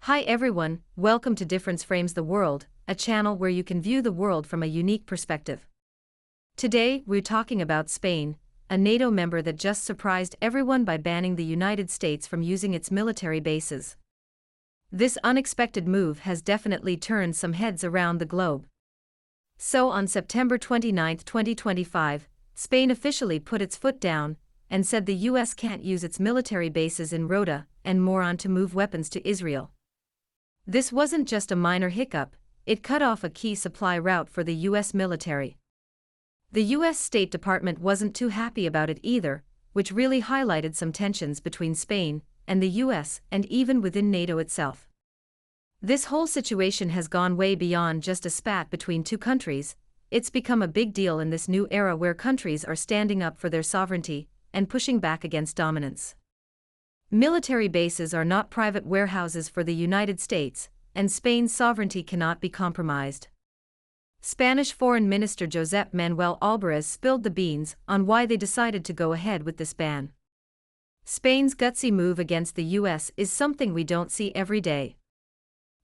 Hi everyone, welcome to Difference Frames the World, a channel where you can view the world from a unique perspective. Today, we're talking about Spain, a NATO member that just surprised everyone by banning the United States from using its military bases. This unexpected move has definitely turned some heads around the globe. So on September 29, 2025, Spain officially put its foot down and said the US can't use its military bases in Rota and Moron to move weapons to Israel. This wasn't just a minor hiccup, it cut off a key supply route for the US military. The US State Department wasn't too happy about it either, which really highlighted some tensions between Spain and the US and even within NATO itself. This whole situation has gone way beyond just a spat between two countries. It's become a big deal in this new era where countries are standing up for their sovereignty and pushing back against dominance. Military bases are not private warehouses for the United States, and Spain's sovereignty cannot be compromised. Spanish Foreign Minister Josep Manuel Albares spilled the beans on why they decided to go ahead with this ban. Spain's gutsy move against the US is something we don't see every day.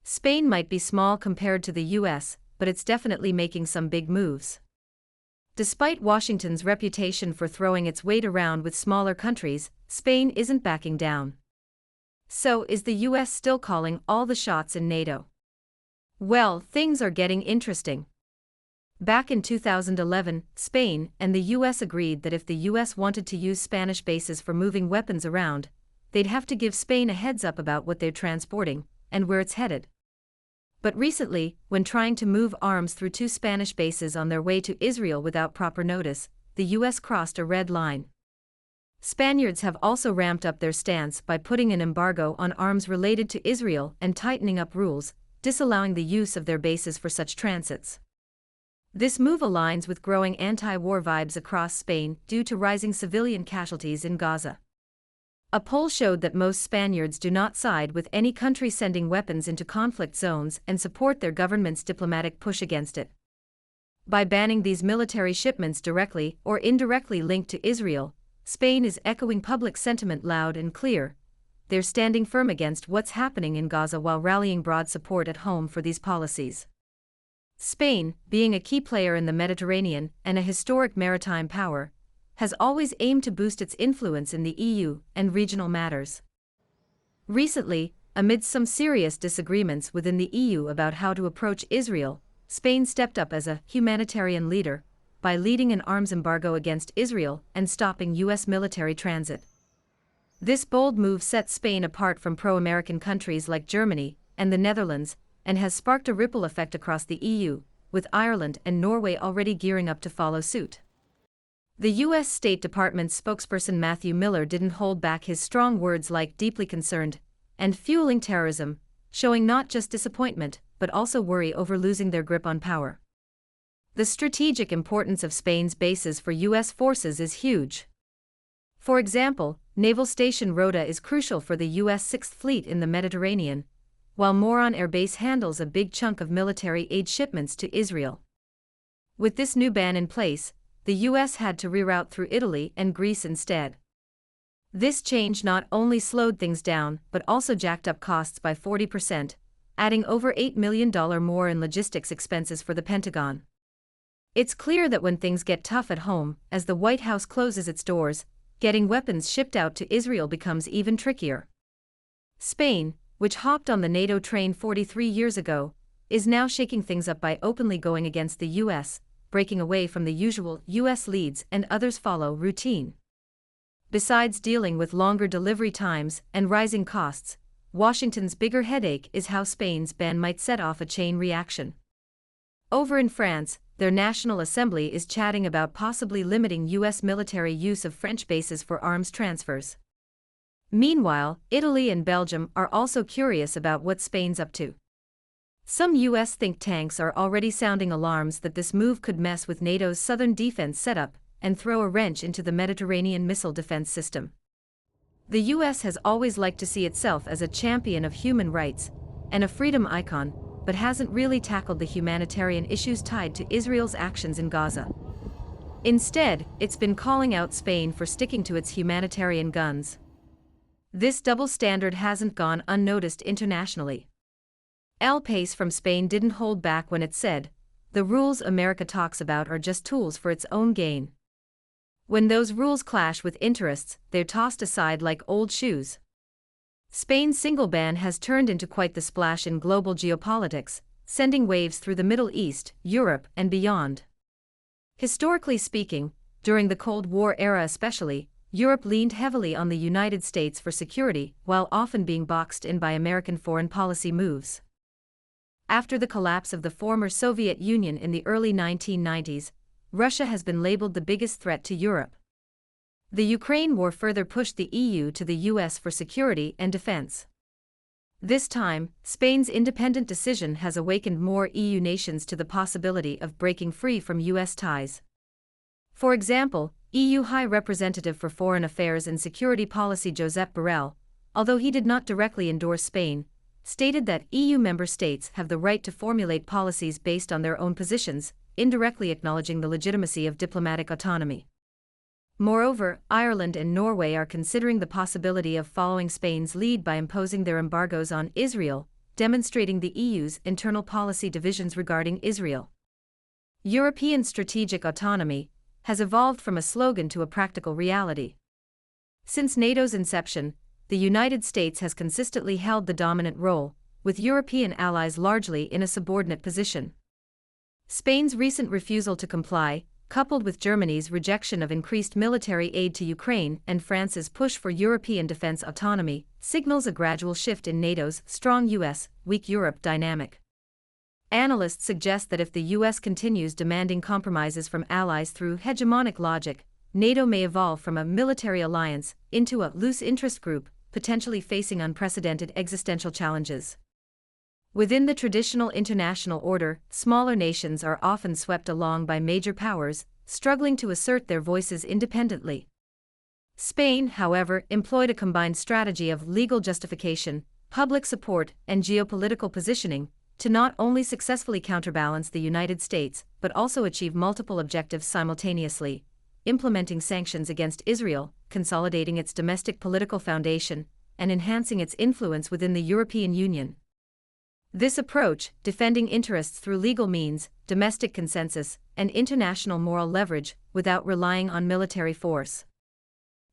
Spain might be small compared to the US, but it's definitely making some big moves. Despite Washington's reputation for throwing its weight around with smaller countries, Spain isn't backing down. So, is the US still calling all the shots in NATO? Well, things are getting interesting. Back in 2011, Spain and the US agreed that if the US wanted to use Spanish bases for moving weapons around, they'd have to give Spain a heads up about what they're transporting and where it's headed. But recently, when trying to move arms through two Spanish bases on their way to Israel without proper notice, the US crossed a red line. Spaniards have also ramped up their stance by putting an embargo on arms related to Israel and tightening up rules, disallowing the use of their bases for such transits. This move aligns with growing anti-war vibes across Spain due to rising civilian casualties in Gaza. A poll showed that most Spaniards do not side with any country sending weapons into conflict zones and support their government's diplomatic push against it. By banning these military shipments directly or indirectly linked to Israel, Spain is echoing public sentiment loud and clear. They're standing firm against what's happening in Gaza while rallying broad support at home for these policies. Spain, being a key player in the Mediterranean and a historic maritime power, has always aimed to boost its influence in the EU and regional matters. Recently, amid some serious disagreements within the EU about how to approach Israel, Spain stepped up as a humanitarian leader by leading an arms embargo against Israel and stopping US military transit. This bold move sets Spain apart from pro-American countries like Germany and the Netherlands and has sparked a ripple effect across the EU, with Ireland and Norway already gearing up to follow suit. The U.S. State Department spokesperson Matthew Miller didn't hold back his strong words like deeply concerned and fueling terrorism, showing not just disappointment but also worry over losing their grip on power. The strategic importance of Spain's bases for U.S. forces is huge. For example, Naval Station Rota is crucial for the U.S. Sixth Fleet in the Mediterranean, while Moron Air Base handles a big chunk of military aid shipments to Israel. With this new ban in place, the US had to reroute through Italy and Greece instead. This change not only slowed things down but also jacked up costs by 40%, adding over $8 million more in logistics expenses for the Pentagon. It's clear that when things get tough at home, as the White House closes its doors, getting weapons shipped out to Israel becomes even trickier. Spain, which hopped on the NATO train 43 years ago, is now shaking things up by openly going against the US, breaking away from the usual US leads and others follow routine. Besides dealing with longer delivery times and rising costs, Washington's bigger headache is how Spain's ban might set off a chain reaction. Over in France, their National Assembly is chatting about possibly limiting US military use of French bases for arms transfers. Meanwhile, Italy and Belgium are also curious about what Spain's up to. Some US think tanks are already sounding alarms that this move could mess with NATO's southern defense setup and throw a wrench into the Mediterranean missile defense system. The US has always liked to see itself as a champion of human rights and a freedom icon, but hasn't really tackled the humanitarian issues tied to Israel's actions in Gaza. Instead, it's been calling out Spain for sticking to its humanitarian guns. This double standard hasn't gone unnoticed internationally. El País from Spain didn't hold back when it said, "The rules America talks about are just tools for its own gain." When those rules clash with interests, they're tossed aside like old shoes. Spain's single ban has turned into quite the splash in global geopolitics, sending waves through the Middle East, Europe, and beyond. Historically speaking, during the Cold War era especially, Europe leaned heavily on the United States for security while often being boxed in by American foreign policy moves. After the collapse of the former Soviet Union in the early 1990s, Russia has been labeled the biggest threat to Europe. The Ukraine war further pushed the EU to the US for security and defense. This time, Spain's independent decision has awakened more EU nations to the possibility of breaking free from US ties. For example, EU High Representative for Foreign Affairs and Security Policy Josep Borrell, although he did not directly endorse Spain, stated that EU member states have the right to formulate policies based on their own positions, indirectly acknowledging the legitimacy of diplomatic autonomy. Moreover, Ireland and Norway are considering the possibility of following Spain's lead by imposing their embargoes on Israel, demonstrating the EU's internal policy divisions regarding Israel. European strategic autonomy has evolved from a slogan to a practical reality. Since NATO's inception, the United States has consistently held the dominant role, with European allies largely in a subordinate position. Spain's recent refusal to comply, coupled with Germany's rejection of increased military aid to Ukraine and France's push for European defense autonomy, signals a gradual shift in NATO's strong US, weak Europe dynamic. Analysts suggest that if the US continues demanding compromises from allies through hegemonic logic, NATO may evolve from a military alliance into a loose interest group, potentially facing unprecedented existential challenges. Within the traditional international order, smaller nations are often swept along by major powers, struggling to assert their voices independently. Spain, however, employed a combined strategy of legal justification, public support, and geopolitical positioning, to not only successfully counterbalance the United States, but also achieve multiple objectives simultaneously: implementing sanctions against Israel, consolidating its domestic political foundation, and enhancing its influence within the European Union. This approach, defending interests through legal means, domestic consensus, and international moral leverage, without relying on military force.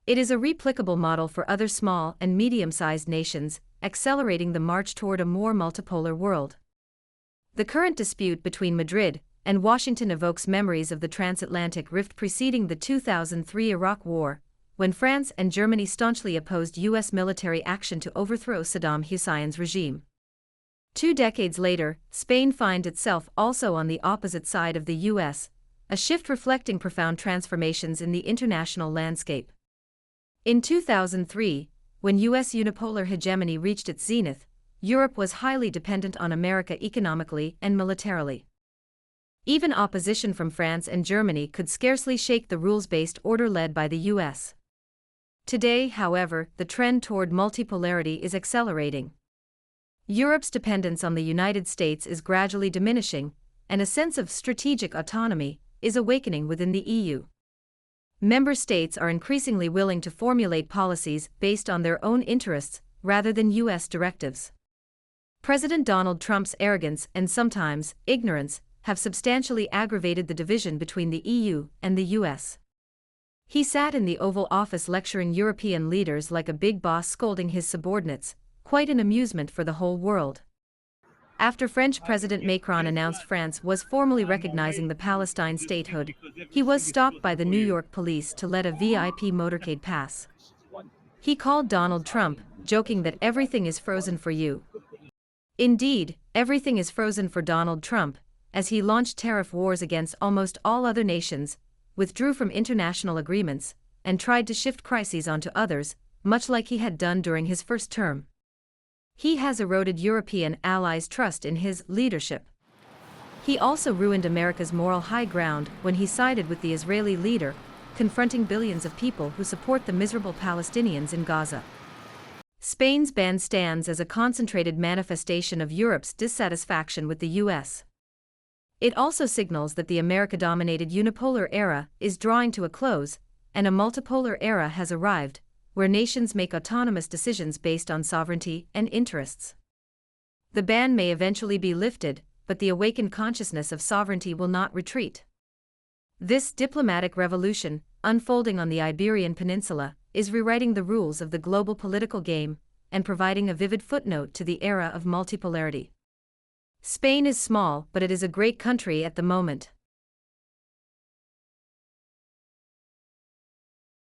It is a replicable model for other small and medium-sized nations, accelerating the march toward a more multipolar world. The current dispute between Madrid and Washington evokes memories of the transatlantic rift preceding the 2003 Iraq War, when France and Germany staunchly opposed U.S. military action to overthrow Saddam Hussein's regime. 2 decades later, Spain finds itself also on the opposite side of the U.S., a shift reflecting profound transformations in the international landscape. In 2003, when U.S. unipolar hegemony reached its zenith, Europe was highly dependent on America economically and militarily. Even opposition from France and Germany could scarcely shake the rules-based order led by the U.S. Today, however, the trend toward multipolarity is accelerating. Europe's dependence on the United States is gradually diminishing, and a sense of strategic autonomy is awakening within the EU. Member states are increasingly willing to formulate policies based on their own interests rather than U.S. directives. President Donald Trump's arrogance and sometimes ignorance have substantially aggravated the division between the EU and the US. He sat in the Oval Office lecturing European leaders like a big boss scolding his subordinates, quite an amusement for the whole world. After French President Macron announced France was formally recognizing the Palestine statehood, he was stopped by the New York police to let a VIP motorcade pass. He called Donald Trump, joking that everything is frozen for you. Indeed, everything is frozen for Donald Trump, as he launched tariff wars against almost all other nations, withdrew from international agreements, and tried to shift crises onto others, much like he had done during his first term. He has eroded European allies' trust in his leadership. He also ruined America's moral high ground when he sided with the Israeli leader, confronting billions of people who support the miserable Palestinians in Gaza. Spain's ban stands as a concentrated manifestation of Europe's dissatisfaction with the US. It also signals that the America-dominated unipolar era is drawing to a close, and a multipolar era has arrived, where nations make autonomous decisions based on sovereignty and interests. The ban may eventually be lifted, but the awakened consciousness of sovereignty will not retreat. This diplomatic revolution, unfolding on the Iberian Peninsula, is rewriting the rules of the global political game and providing a vivid footnote to the era of multipolarity. Spain is small, but it is a great country at the moment.